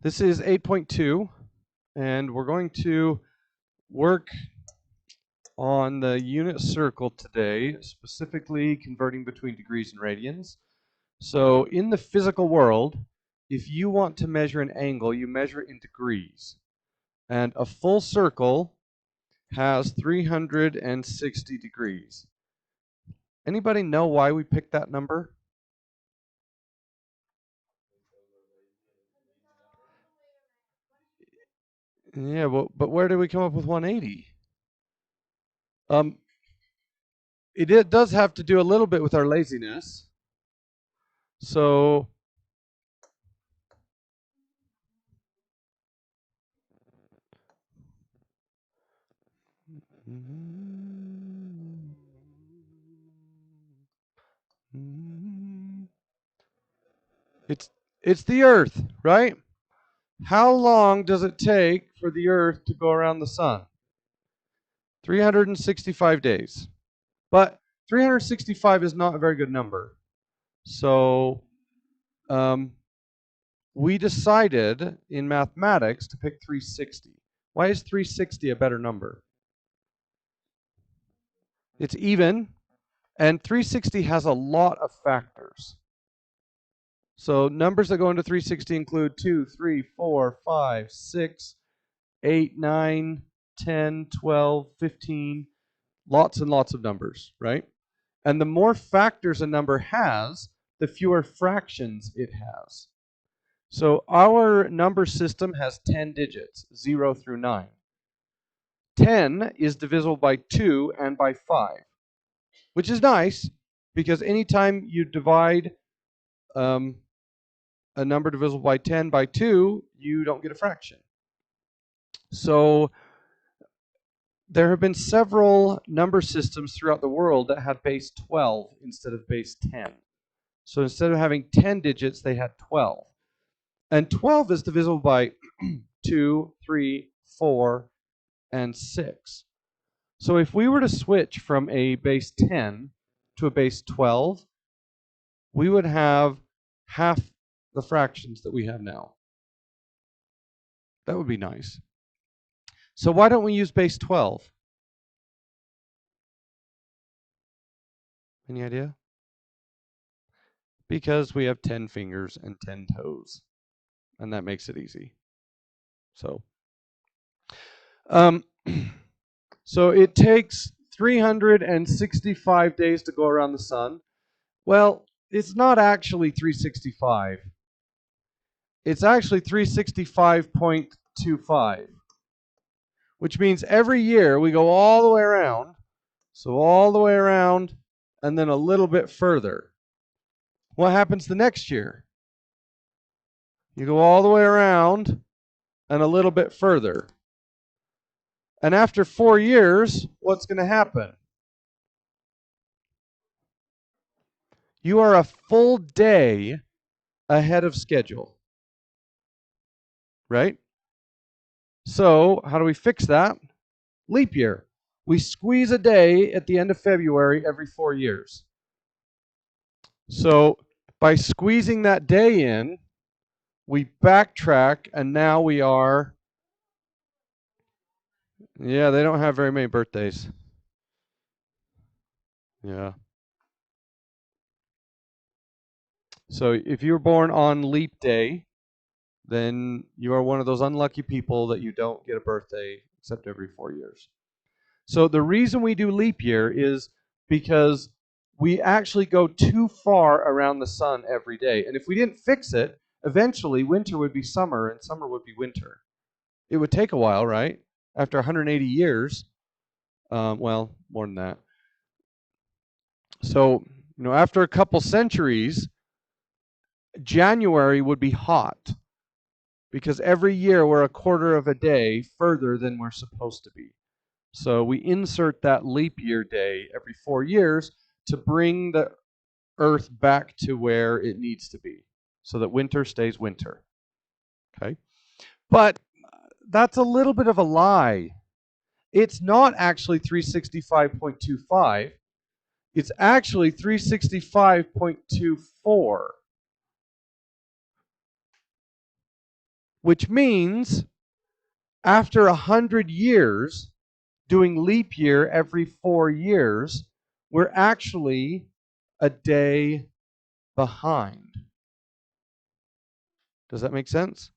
This is 8.2, and we're going to work on the unit circle today, specifically converting between degrees and radians. So in the physical world, if you want to measure an angle, you measure it in degrees. And a full circle has 360 degrees. Anybody know why we picked that number? Yeah, but where did we come up with 180? It does have to do a little bit with our laziness. So it's the Earth, right? How long does it take for the Earth to go around the sun? 365 days. But 365 is not a very good number. So we decided in mathematics to pick 360. Why is 360 a better number? It's even, and 360 has a lot of factors. So numbers that go into 360 include 2, 3, 4, 5, 6, 8, 9, 10, 12, 15, lots and lots of numbers, right? And the more factors a number has, the fewer fractions it has. So our number system has 10 digits, 0 through 9. 10 is divisible by 2 and by 5, which is nice because anytime you divide a number divisible by 10 by 2, you don't get a fraction. So there have been several number systems throughout the world that had base 12 instead of base 10. So instead of having 10 digits, they had 12. And 12 is divisible by 2, 3, 4, and 6. So if we were to switch from a base 10 to a base 12, we would have half the fractions that we have now. That would be nice. So why don't we use base 12? Any idea? Because we have 10 fingers and 10 toes, and that makes it easy. So, so it takes 365 days to go around the sun. Well, it's not actually 365. It's actually 365.25, which means every year we go all the way around. So all the way around and then a little bit further. What happens the next year? You go all the way around and a little bit further. And after 4 years, what's going to happen? You are a full day ahead of schedule. Right? So, how do we fix that? Leap year. We squeeze a day at the end of February every 4 years. So, by squeezing that day in, we backtrack, and now we are... Yeah, they don't have very many birthdays. Yeah. So if you were born on leap day, then you are one of those unlucky people that you don't get a birthday except every 4 years. So the reason we do leap year is because we actually go too far around the sun every day. And if we didn't fix it, eventually winter would be summer and summer would be winter. It would take a while, right? After 180 years, well, more than that. So, after a couple centuries, January would be hot because every year we're a quarter of a day further than we're supposed to be. So we insert that leap year day every 4 years to bring the Earth back to where it needs to be so that winter stays winter. Okay? But that's a little bit of a lie. It's not actually 365.25. It's actually 365.24. which means after 100 years, doing leap year every 4 years, we're actually a day behind. Does that make sense?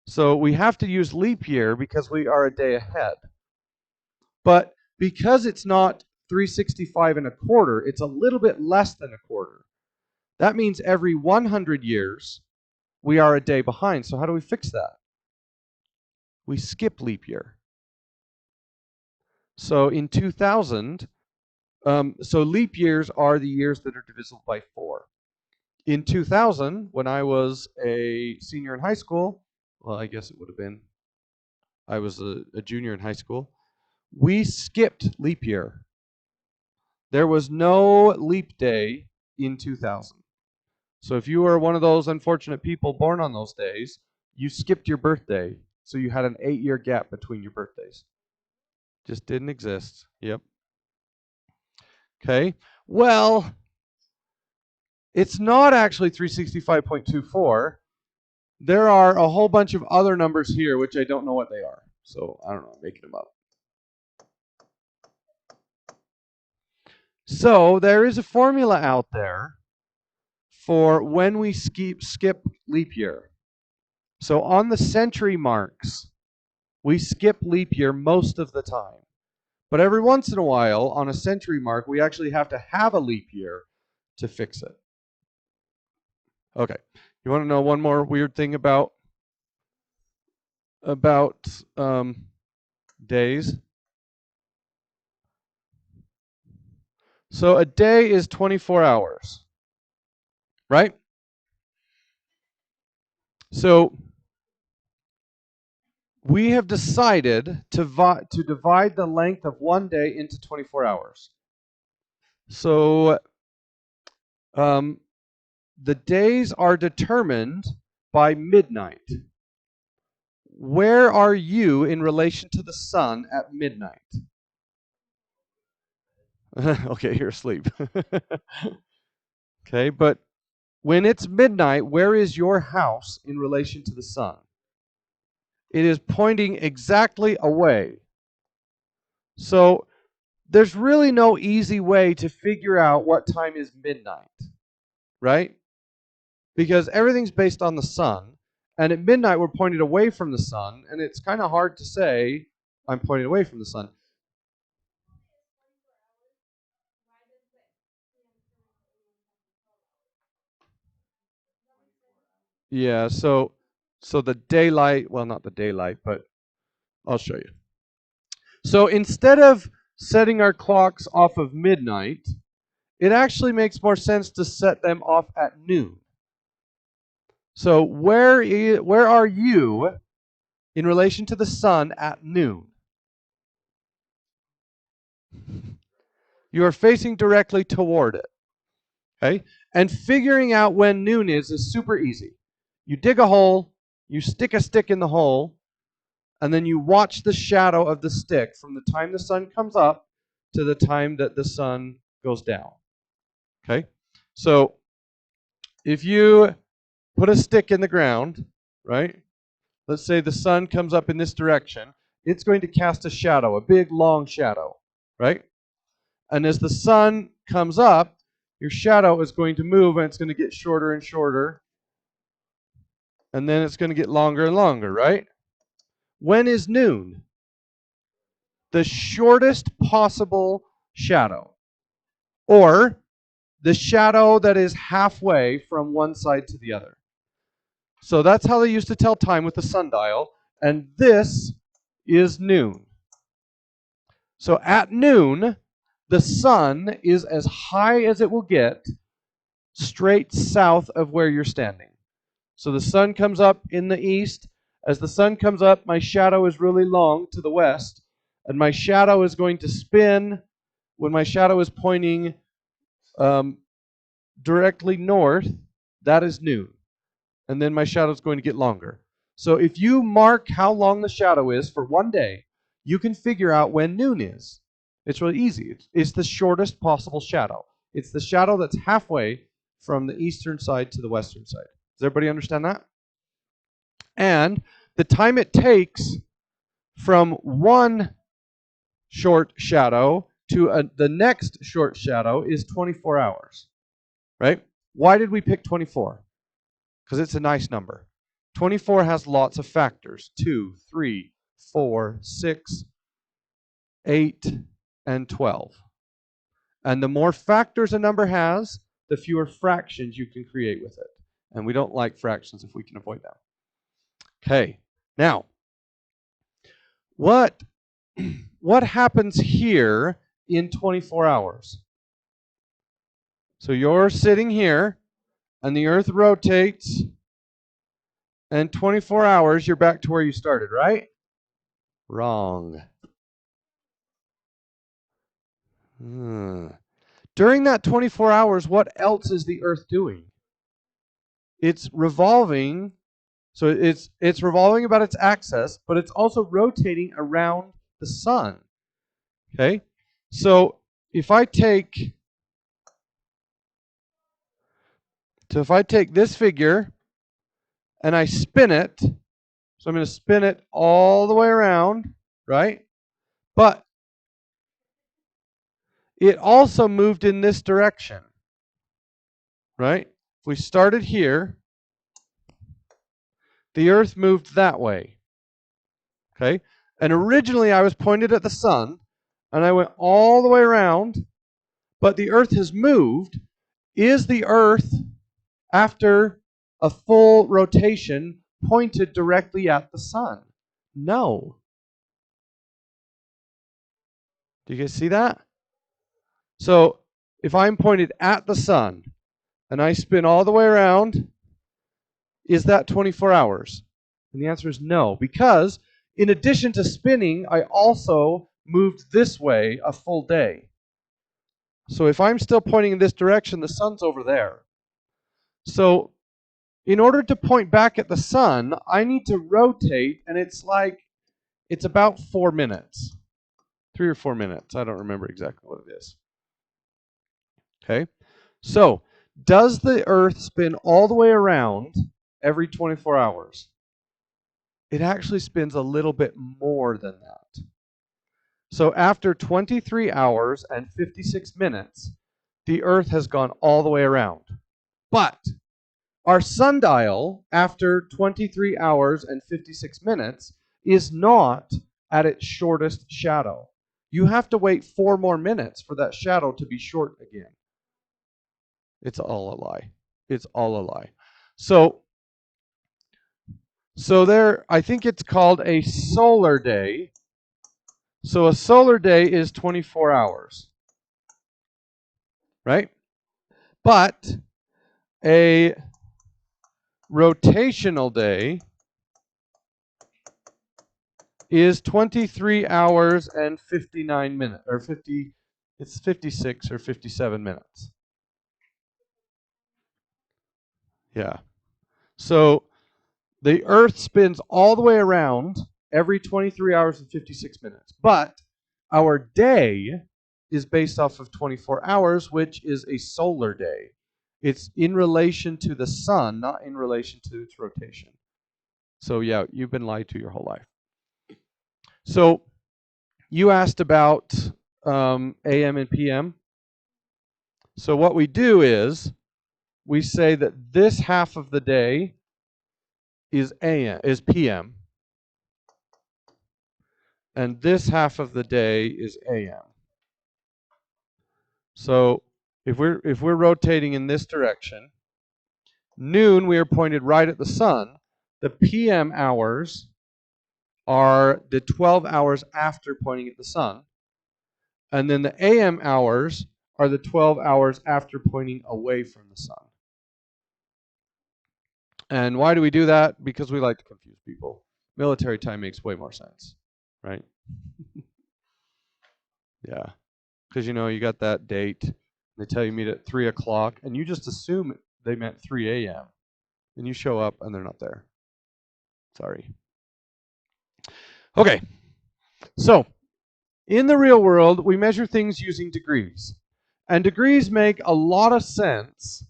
So we have to use leap year because we are a day ahead. But because it's not 365 and a quarter, it's a little bit less than a quarter. That means every 100 years, we are a day behind. So how do we fix that? We skip leap year. So in 2000, so leap years are the years that are divisible by 4. In 2000, when I was a senior in high school, well, I guess it would have been, I was a junior in high school, we skipped leap year. There was no leap day in 2000. So if you were one of those unfortunate people born on those days, you skipped your birthday. So you had an 8-year gap between your birthdays. Just didn't exist. Yep. Okay. Well, it's not actually 365.24. There are a whole bunch of other numbers here, which I don't know what they are. So I don't know, I'm making them up. So there is a formula out there for when we skip leap year. So on the century marks, we skip leap year most of the time. But every once in a while, on a century mark, we actually have to have a leap year to fix it. Okay. You want to know one more weird thing about days? So a day is 24 hours, right? So we have decided to divide the length of one day into 24 hours. So the days are determined by midnight. Where are you in relation to the sun at midnight? Okay, you're asleep. Okay, but when it's midnight, where is your house in relation to the sun? It is pointing exactly away. So there's really no easy way to figure out what time is midnight, right? Because everything's based on the sun, and at midnight we're pointed away from the sun, and it's kind of hard to say I'm pointing away from the sun. Yeah, so the daylight, well, not the daylight, but I'll show you. So instead of setting our clocks off of midnight, it actually makes more sense to set them off at noon. So where are you in relation to the sun at noon? You are facing directly toward it. Okay? And figuring out when noon is super easy. You dig a hole, you stick a stick in the hole, and then you watch the shadow of the stick from the time the sun comes up to the time that the sun goes down. Okay? So if you put a stick in the ground, right? Let's say the sun comes up in this direction, it's going to cast a shadow, a big long shadow, right? And as the sun comes up, your shadow is going to move and it's going to get shorter and shorter. And then it's going to get longer and longer, right? When is noon? The shortest possible shadow. Or the shadow that is halfway from one side to the other. So that's how they used to tell time with the sundial. And this is noon. So at noon, the sun is as high as it will get straight south of where you're standing. So the sun comes up in the east. As the sun comes up, my shadow is really long to the west, and my shadow is going to spin when my shadow is pointing directly north. That is noon. And then my shadow is going to get longer. So if you mark how long the shadow is for one day, you can figure out when noon is. It's really easy. It's the shortest possible shadow. It's the shadow that's halfway from the eastern side to the western side. Does everybody understand that? And the time it takes from one short shadow to the next short shadow is 24 hours, right? Why did we pick 24? Because it's a nice number. 24 has lots of factors: 2, 3, 4, 6, 8, and 12. And the more factors a number has, the fewer fractions you can create with it. And we don't like fractions if we can avoid them. Okay, now, what happens here in 24 hours? So you're sitting here, and the Earth rotates, and 24 hours, you're back to where you started, right? Wrong. During that 24 hours, what else is the Earth doing? It's revolving. So it's revolving about its axis, but it's also rotating around the sun. Okay? So if I take this figure and I spin it, so I'm going to spin it all the way around, right? But it also moved in this direction, right? If we started here, the Earth moved that way. Okay? And originally I was pointed at the sun, and I went all the way around, but the Earth has moved. Is the Earth, after a full rotation, pointed directly at the sun? No. Do you guys see that? So if I'm pointed at the sun and I spin all the way around, is that 24 hours? And the answer is no, because in addition to spinning, I also moved this way a full day. So if I'm still pointing in this direction, the sun's over there. So in order to point back at the sun, I need to rotate, and it's about 4 minutes. 3 or 4 minutes. I don't remember exactly what it is. Okay? So, does the Earth spin all the way around every 24 hours? It actually spins a little bit more than that. So after 23 hours and 56 minutes, the Earth has gone all the way around. But our sundial, after 23 hours and 56 minutes, is not at its shortest shadow. You have to wait 4 more minutes for that shadow to be short again. It's all a lie. It's all a lie. So there, I think it's called a solar day. So a solar day is 24 hours, right? But a rotational day is 23 hours and 59 minutes, or 50, it's 56 or 57 minutes. Yeah. So the Earth spins all the way around every 23 hours and 56 minutes. But our day is based off of 24 hours, which is a solar day. It's in relation to the sun, not in relation to its rotation. So yeah, you've been lied to your whole life. So you asked about AM and PM. So what we do is we say that this half of the day is PM, and this half of the day is AM. So if we're rotating in this direction, noon we are pointed right at the sun. The PM hours are the 12 hours after pointing at the sun. And then the AM hours are the 12 hours after pointing away from the sun. And why do we do that? Because we like to confuse people. Military time makes way more sense, right? Yeah. Because, you got that date. They tell you meet at 3 o'clock, and you just assume they meant 3 a.m. And you show up, and they're not there. Sorry. Okay. So, in the real world, we measure things using degrees. And degrees make a lot of sense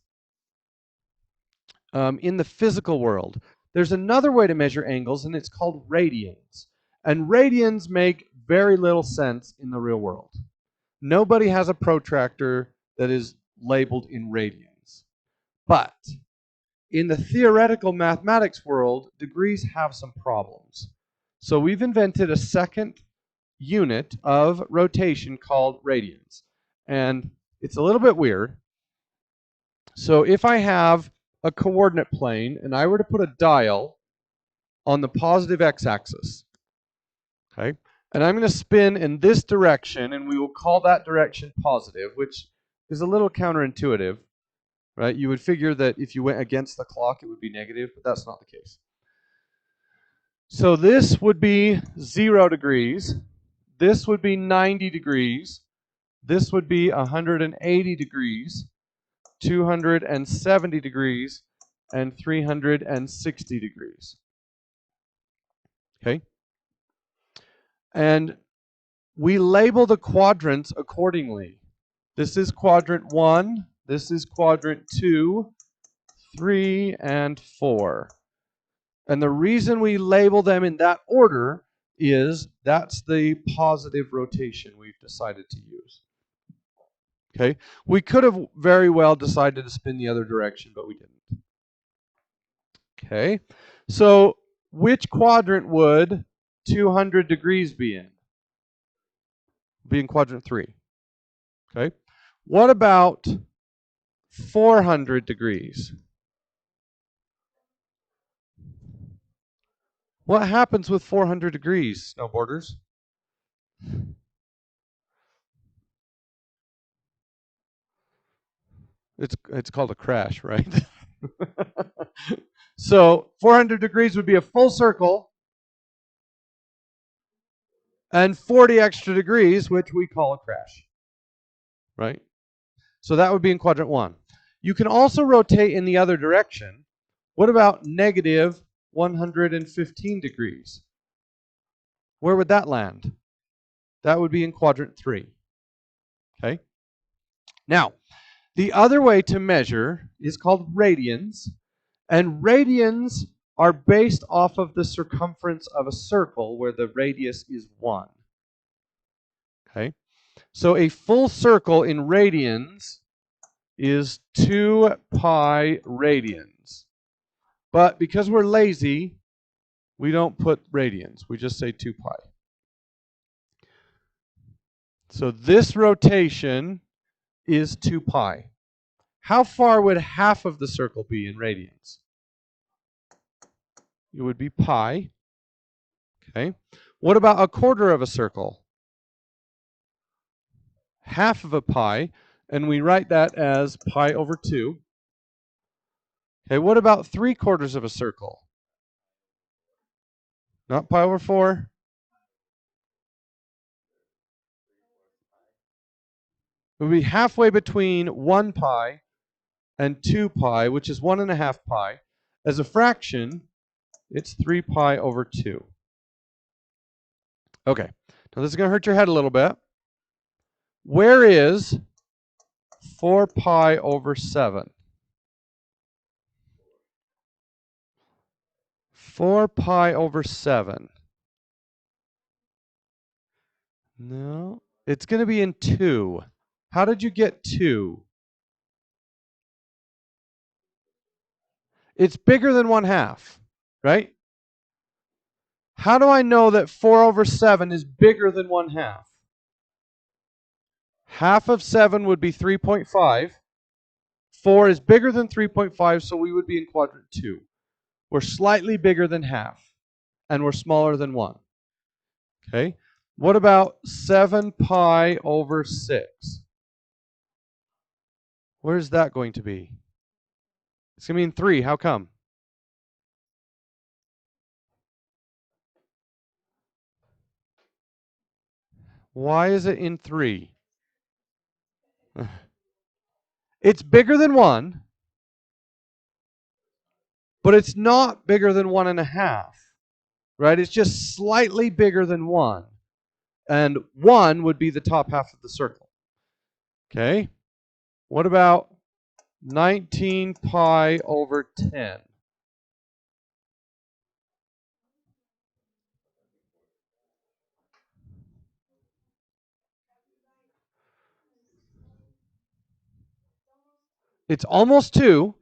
in the physical world. There's another way to measure angles, and it's called radians. And radians make very little sense in the real world. Nobody has a protractor that is labeled in radians. But in the theoretical mathematics world, degrees have some problems. So we've invented a second unit of rotation called radians. And it's a little bit weird. So if I have a coordinate plane and I were to put a dial on the positive x-axis, okay, and I'm going to spin in this direction, and we will call that direction positive, which is a little counterintuitive, right? You would figure that if you went against the clock, it would be negative, but that's not the case. So this would be 0 degrees. This would be 90 degrees. This would be 180 degrees, 270 degrees, and 360 degrees. Okay? And we label the quadrants accordingly. This is quadrant 1, this is quadrant 2, 3, and 4. And the reason we label them in that order is that's the positive rotation we've decided to use. Okay? We could have very well decided to spin the other direction, but we didn't. Okay? So which quadrant would 200 degrees be in? Be in quadrant 3. Okay? What about 400 degrees? What happens with 400 degrees, snowboarders? It's called a crash, right? So 400 degrees would be a full circle, and 40 extra degrees, which we call a crash, right? So that would be in quadrant 1. You can also rotate in the other direction. What about negative 115 degrees? Where would that land? That would be in quadrant 3. Okay? Now, the other way to measure is called radians, and radians are based off of the circumference of a circle where the radius is 1. Okay? So a full circle in radians is 2 pi radians. But because we're lazy, we don't put radians. We just say 2 pi. So this rotation is 2 pi. How far would half of the circle be in radians? It would be pi. Okay. What about a quarter of a circle? Half of a pi, and we write that as pi over 2. Okay, what about 3/4 of a circle? Not pi over 4. It would be halfway between 1 pi and 2 pi, which is 1.5 pi. As a fraction, it's 3 pi over 2. Okay, now this is going to hurt your head a little bit. Where is 4 pi over 7? 4 pi over 7. No, it's going to be in 2. How did you get 2? It's bigger than 1/2, right? How do I know that 4 over 7 is bigger than 1/2? Half of 7 would be 3.5. 4 is bigger than 3.5, so we would be in quadrant 2. We're slightly bigger than half, and we're smaller than 1. Okay? What about 7 pi over 6? Where's that going to be? It's going to be in 3. How come? Why is it in 3? It's bigger than 1, but it's not bigger than 1.5, right? It's just slightly bigger than 1. And 1 would be the top half of the circle. Okay? What about 19 pi over 10? It's almost 2,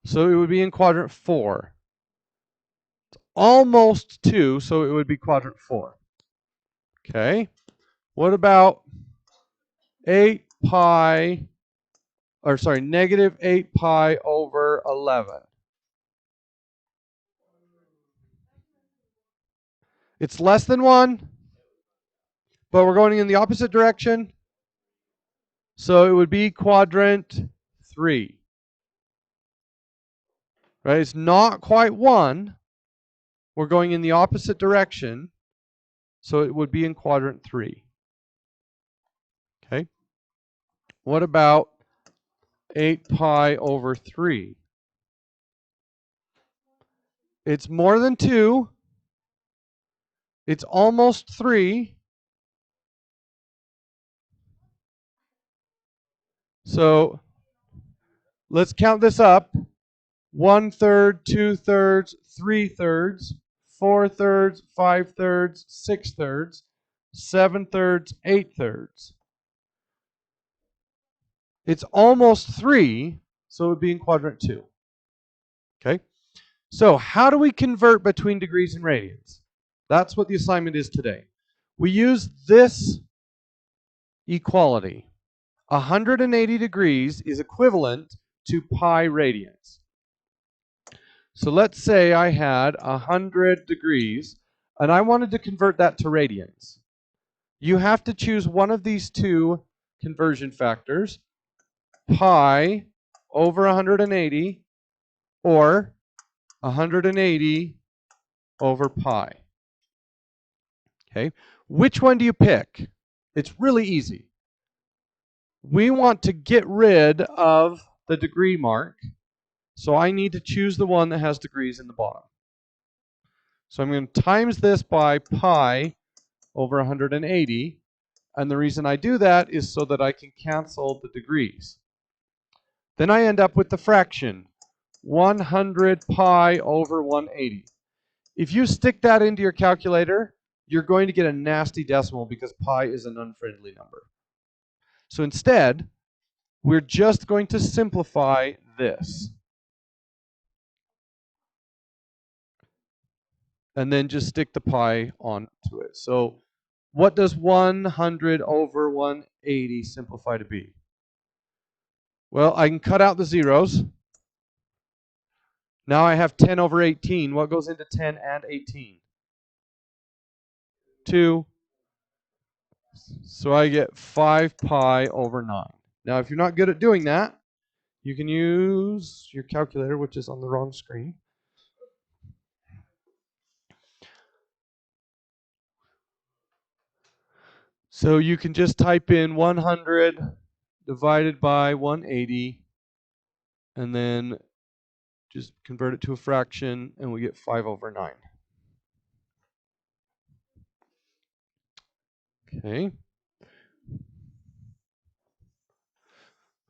so it would be in quadrant 4. It's almost 2, so it would be quadrant 4. Okay. What about 8 pi, or sorry, negative 8 pi over 11? It's less than 1, but we're going in the opposite direction. So it would be quadrant 3. Right? It's not quite 1. We're going in the opposite direction. So it would be in quadrant 3. Okay. What about 8 pi over 3? It's more than 2. It's almost 3. So let's count this up. 1/3, 2/3, 3/3, 4/3, 5/3, 6/3, 7/3, 8/3. It's almost 3, so it would be in quadrant 2. Okay? So how do we convert between degrees and radians? That's what the assignment is today. We use this equality. 180 degrees is equivalent to pi radians. So let's say I had 100 degrees, and I wanted to convert that to radians. You have to choose one of these two conversion factors, pi over 180 or 180 over pi. Okay, which one do you pick? It's really easy. We want to get rid of the degree mark, so I need to choose the one that has degrees in the bottom. So I'm going to times this by pi over 180, and the reason I do that is so that I can cancel the degrees. Then I end up with the fraction, 100 pi over 180. If you stick that into your calculator, you're going to get a nasty decimal because pi is an unfriendly number. So instead, we're just going to simplify this. And then just stick the pi onto it. So what does 100 over 180 simplify to be? Well, I can cut out the zeros. Now I have 10 over 18. What goes into 10 and 18? 2. So I get 5 pi over 9. Now, if you're not good at doing that, you can use your calculator, which is on the wrong screen. So you can just type in 100 divided by 180, and then just convert it to a fraction, and we get 5 over 9. Okay.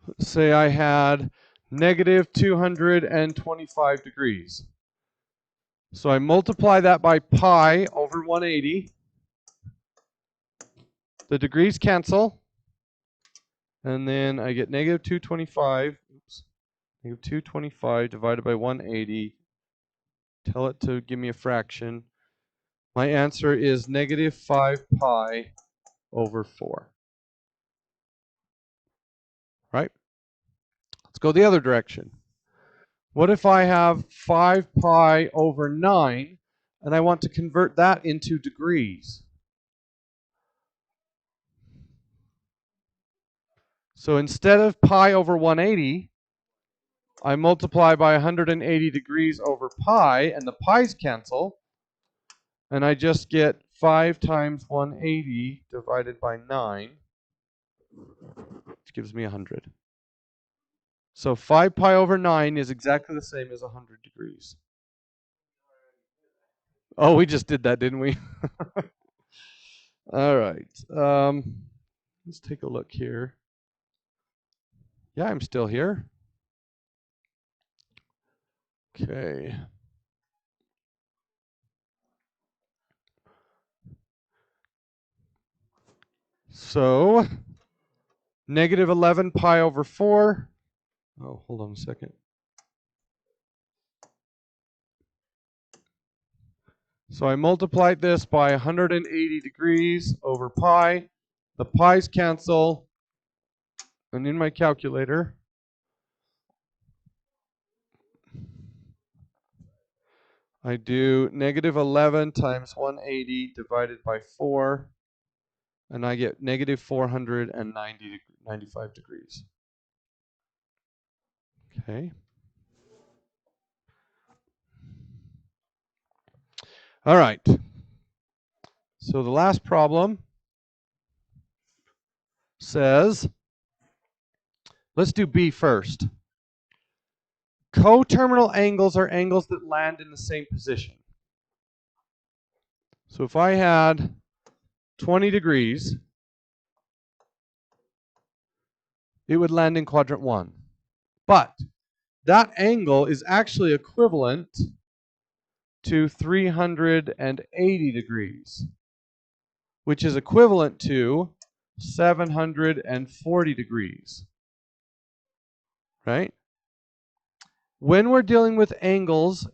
Let's say I had negative 225 degrees. So I multiply that by pi over 180. The degrees cancel. And then I get negative 225. Oops. Negative 225 divided by 180. Tell it to give me a fraction. My answer is negative 5 pi over 4. Right? Let's go the other direction. What if I have 5 pi over 9 and I want to convert that into degrees? So instead of pi over 180, I multiply by 180 degrees over pi, and the pi's cancel, and I just get 5 times 180 divided by 9, which gives me 100. So 5 pi over 9 is exactly the same as 100 degrees. Oh, we just did that, didn't we? All right. Let's take a look here. Yeah, I'm still here. Okay. So Negative 11 pi over 4. Oh, hold on a second. So I multiplied this by 180 degrees over pi. The pi's cancel. And in my calculator, I do negative 11 times 180 divided by 4, and I get negative 495 degrees. Okay. All right. So the last problem says, let's do B first. Coterminal angles are angles that land in the same position. So if I had 20 degrees, it would land in quadrant 1. But that angle is actually equivalent to 380 degrees, which is equivalent to 740 degrees, right? When we're dealing with angles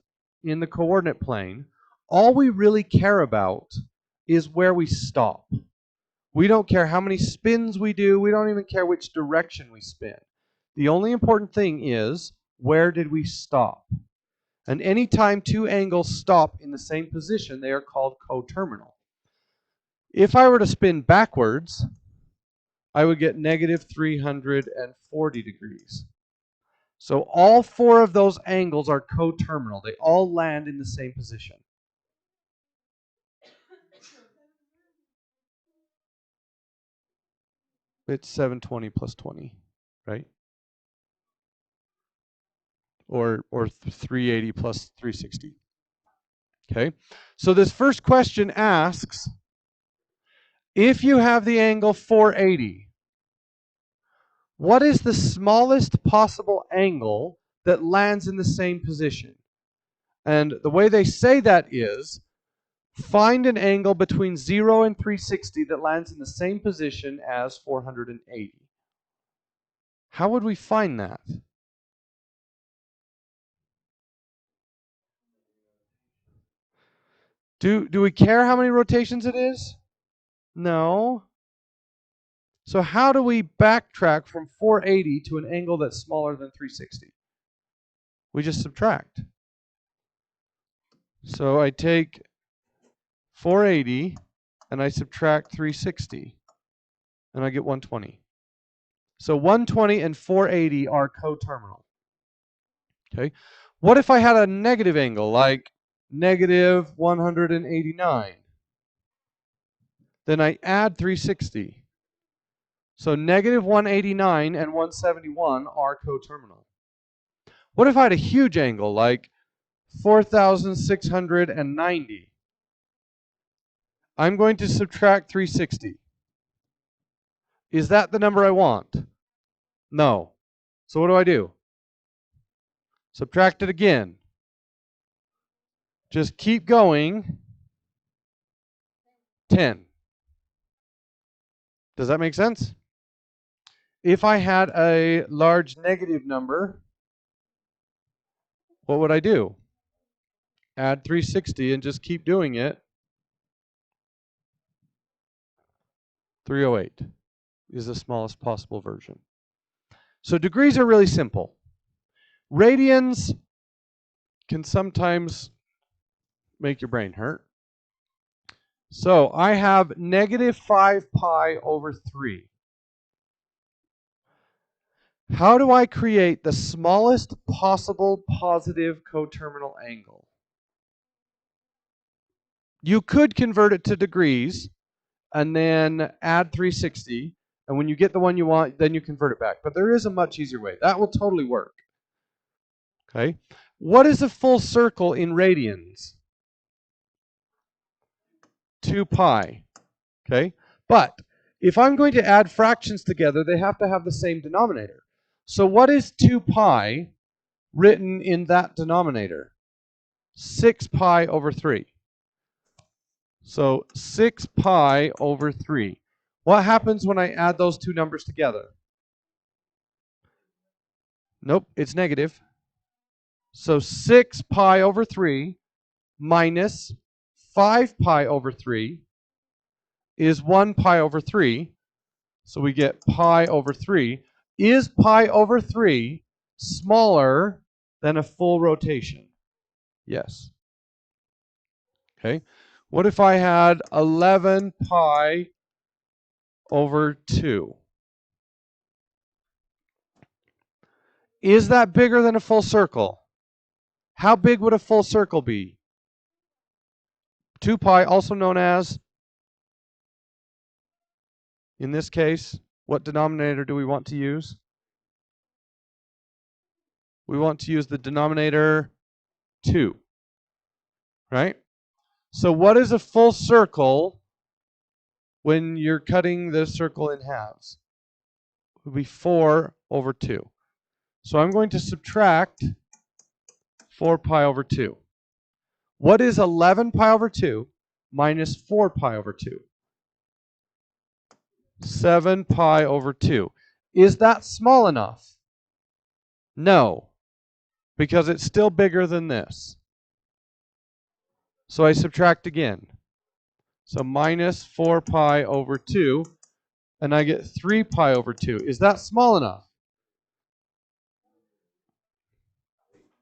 in the coordinate plane, all we really care about is where we stop. We don't care how many spins we do. We don't even care which direction we spin. The only important thing is, where did we stop? And anytime two angles stop in the same position, they are called coterminal. If I were to spin backwards, I would get negative 340 degrees. So all 4 of those angles are coterminal. They all land in the same position. It's 720 plus 20, right? Or 380 plus 360. Okay, so this first question asks, if you have the angle 480, what is the smallest possible angle that lands in the same position? And the way they say that is, find an angle between 0 and 360 that lands in the same position as 480. How would we find that? Do we care how many rotations it is? No. So how do we backtrack from 480 to an angle that's smaller than 360? We just subtract. So I take 480 and I subtract 360 and I get 120. So 120 and 480 are coterminal. Okay. What if I had a negative angle like negative 189? Then I add 360. So negative 189 and 171 are coterminal. What if I had a huge angle like 4,690? I'm going to subtract 360. Is that the number I want? No. So what do I do? Subtract it again. Just keep going. 10. Does that make sense? If I had a large negative number, what would I do? Add 360 and just keep doing it. 308 is the smallest possible version. So degrees are really simple. Radians can sometimes make your brain hurt. So I have negative 5 pi over 3. How do I create the smallest possible positive coterminal angle? You could convert it to degrees and then add 360. And when you get the one you want, then you convert it back. But there is a much easier way. That will totally work. Okay. What is a full circle in radians? 2 pi. Okay. But if I'm going to add fractions together, they have to have the same denominator. So what is 2 pi written in that denominator? 6 pi over 3. So 6 pi over 3. What happens when I add those two numbers together? Nope, it's negative. So 6 pi over 3 minus 5 pi over 3 is 1 pi over 3. So we get pi over 3. Is pi over 3 smaller than a full rotation? Yes. Okay. What if I had 11 pi over 2? Is that bigger than a full circle? How big would a full circle be? 2 pi, also known as, in this case, what denominator do we want to use? We want to use the denominator 2, right? So what is a full circle when you're cutting the circle in halves? It would be 4 over 2. So I'm going to subtract 4 pi over 2. What is 11 pi over 2 minus 4 pi over 2? 7 pi over 2. Is that small enough? No, because it's still bigger than this. So I subtract again. So minus 4 pi over 2, and I get 3 pi over 2. Is that small enough?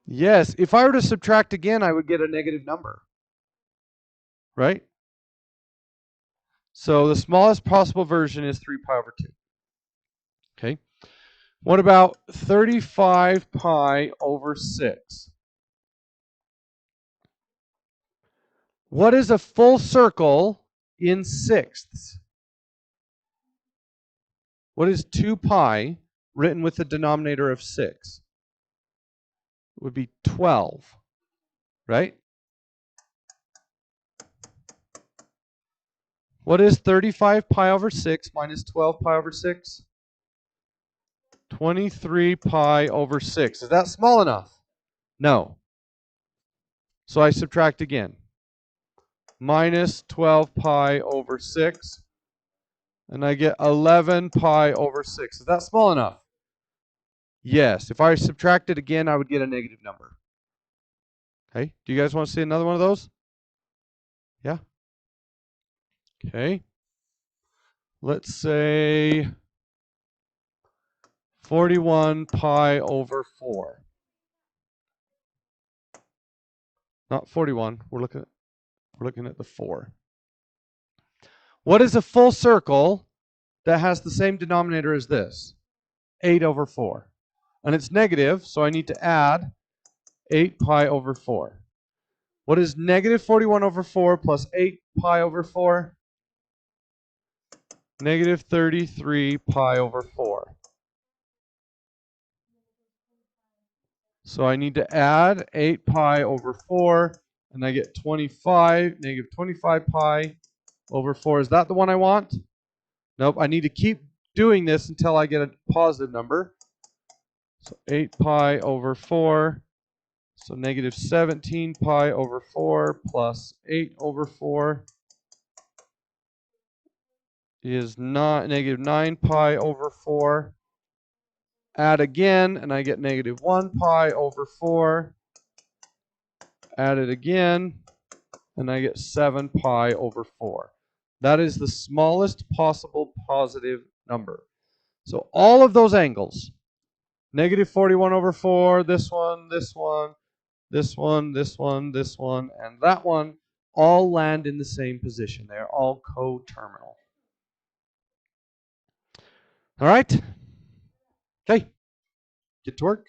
Yes. If I were to subtract again, I would get a negative number. Right? So the smallest possible version is 3 pi over 2. Okay. What about 35 pi over 6? What is a full circle in sixths? What is 2 pi written with the denominator of 6? It would be 12, right? What is 35 pi over 6 minus 12 pi over 6? 23 pi over 6. Is that small enough? No. So I subtract again. Minus 12 pi over 6. And I get 11 pi over 6. Is that small enough? Yes. If I subtract it again, I would get a negative number. Okay. Do you guys want to see another one of those? Yeah? Okay. Let's say 41 pi over 4. Not 41. We're looking at the 4. What is a full circle that has the same denominator as this? 8 over 4. And it's negative, so I need to add 8 pi over 4. What is negative 41 over 4 plus 8 pi over 4? Negative 33 pi over 4. So I need to add 8 pi over 4, and I get 25, negative 25 pi over 4. Is that the one I want? Nope, I need to keep doing this until I get a positive number. So 8 pi over 4. So negative 17 pi over 4 plus 8 over 4 is not negative 9 pi over 4. Add again, and I get negative 1 pi over 4. Add it again, and I get 7 pi over 4. That is the smallest possible positive number. So all of those angles, negative 41 over 4, this one, this one, this one, this one, this one, and that one, all land in the same position. They are all coterminal. All right? Okay. Get to work.